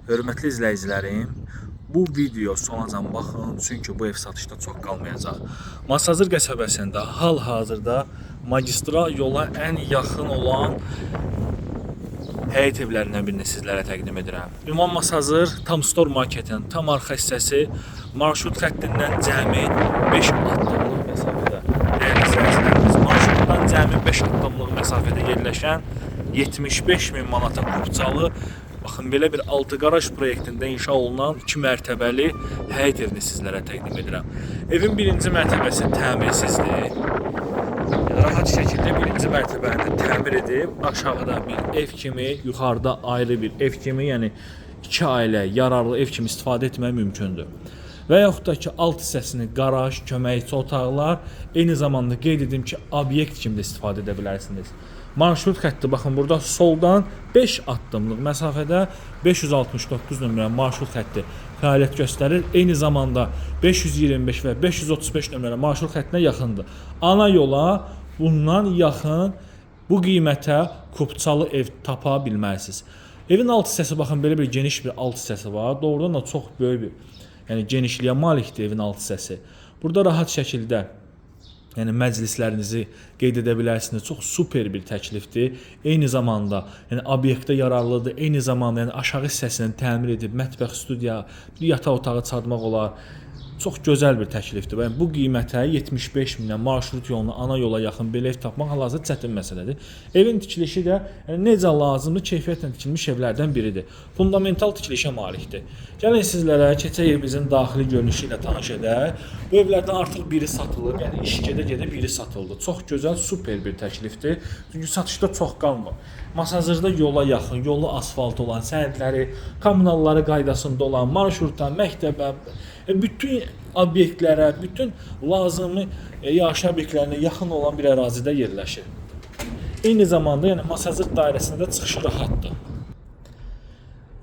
Hörmətli izləyicilərim, bu video sonacan baxın, çünki bu ev satışda çox qalmayacaq. Masazır qəsəbəsində hal-hazırda magistral yola ən yaxın olan həyət evlərindən birini sizlərə təqdim edirəm. Ümumi Masazır Tam Store Marketin tam arxa hissəsi marşrut xəttindən cəmi 5 addımlıq məsafədə. Dəyərli izləyicilərimiz, marşrutdan cəmi 5 addımlıq məsafədə yerləşən 75.000 manata Qubçalı, baxın belə bir altı qaraj proyektində inşa olunan 2 mərtəbəli həyət evini sizlərə təqdim edirəm. Evin birinci mərtəbəsi təmirsizdir. Rahat şəkildə birinci mərtəbəni təmir edib, aşağıda bir ev kimi, yuxarıda ayrı bir ev kimi, yəni 2 ailə yararlı ev kimi istifadə etmək mümkündür. Və yaxud da ki, alt hissəsini qaraj, köməkçi otaqlar, eyni zamanda qeyd edim ki, obyekt kimi də istifadə edə bilərsiniz. Marşrut xətti, baxın burada soldan 5 addımlıq məsafədə 569 nömrəli marşrut xətti fəaliyyət göstərir. Eyni zamanda 525 və 535 nömrəli marşrut xəttinə yaxındır. Ana yola bundan yaxın bu qiymətə Qubçalı ev tapa bilmərsiniz. Evin alt hissəsi, baxın belə bir geniş bir alt hissəsi var. Doğrudan da çox böyük bir, yəni genişliyə malikdir evin alt hissəsi. Burada rahat şəkildə yəni məclislərinizi qeyd edə bilərsiniz. Çox super bir təklifdir. Eyni zamanda yəni obyektə yararlıdır. Eyni zamanda yəni aşağı hissəsini təmir edib mətbəx, studiya, bir yataq otağı çatmaq olar. Çox gözəl bir təklifdir. Yəni bu qiymətə 75 mindən marşrut yoluna, ana yola yaxın belə ev tapmaq hal-hazırda çətin məsələdir. Evin tikilişi də yəni necə lazımdır, keyfiyyətlə tikilmiş evlərdən biridir. Fundamental tikilişə malikdir. Gəlin sizlərə keçək evimizin daxili görünüşü ilə tanış edək. Bu evlərdən artıq biri satılıb, yəni iş gedə-gedə biri satıldı. Çox gözəl, super bir təklifdir. Çünki satışda çox qalmır. Masazırda yola yaxın, yolu asfalt olan, sənədləri, kommunalları qaydasında olan, marşrutdan, məktəbə, bütün obyektlərə, bütün lazımi yaşayış obyektlərinə yaxın olan bir ərazidə yerləşir. Eyni zamanda yəni Masazır dairəsində çıxışı rahatdır.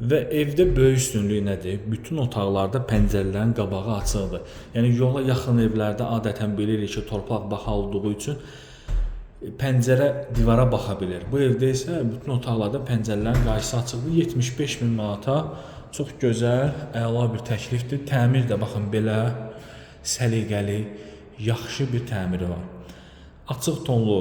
Və evdə böyük üstünlüyü nədir? Bütün otaqlarda pəncərələrin qabağı açıqdır. Yəni yola yaxın evlərdə adətən bilirik ki, torpaq baxa olduğu üçün pəncərə divara baxa bilir. Bu evdə isə bütün otaqlarda pəncərələrin qarşısı açıqdır. 75 min manata çox gözəl, əla bir təklifdir. Təmir də baxın belə səliqəli, yaxşı bir təmiri var. Açıq tonlu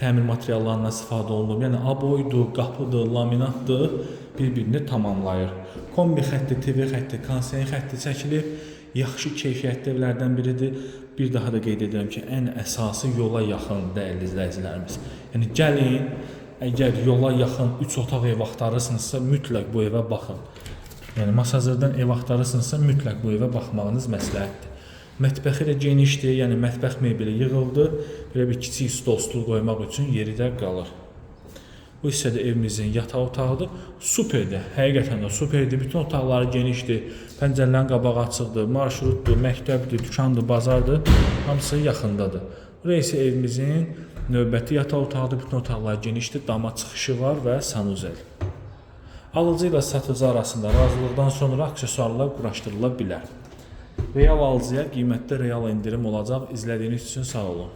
təmir materiallarından istifadə olunub. Yəni aboydur, qapıdır, laminatdır, bir-birini tamamlayır. Kombi xətti, TV xətti, konseyin xətti çəkilib. Yaxşı keyfiyyətli evlərdən biridir. Bir daha da qeyd edirəm ki, ən əsası yola yaxın, dəyərli izləyicilərimiz. Yəni gəlin, əgər yola yaxın 3 otaq ev axtarırsınızsa, mütləq bu evə baxın. Yəni Masazırdan ev axtarırsınızsa, mütləq bu evə baxmağınız məsləhətdir. Mətbəxi də genişdir, yəni mətbəx mebeli yığıldı. Belə bir kiçik stol qoymaq üçün yeri də qalır. Bu hissədə evimizin yataq otağıdır. Superdir, həqiqətən də superdir. Bütün otaqları genişdir, pəncərələrin qabağı açıqdır, marşrutdur, məktəbdir, dükandır, bazardır. Hamısı yaxındadır. Buraya isə evimizin növbəti yataq otağıdır. Bütün otaqlar genişdir, dama çıxışı var və sanuzel. Alıcı ilə satıcı arasında razılıqdan sonra aksesuarlar quraşdırıla bilər. Real alıcıya qiymətdə real indirim olacaq. İzlədiyiniz üçün sağ olun.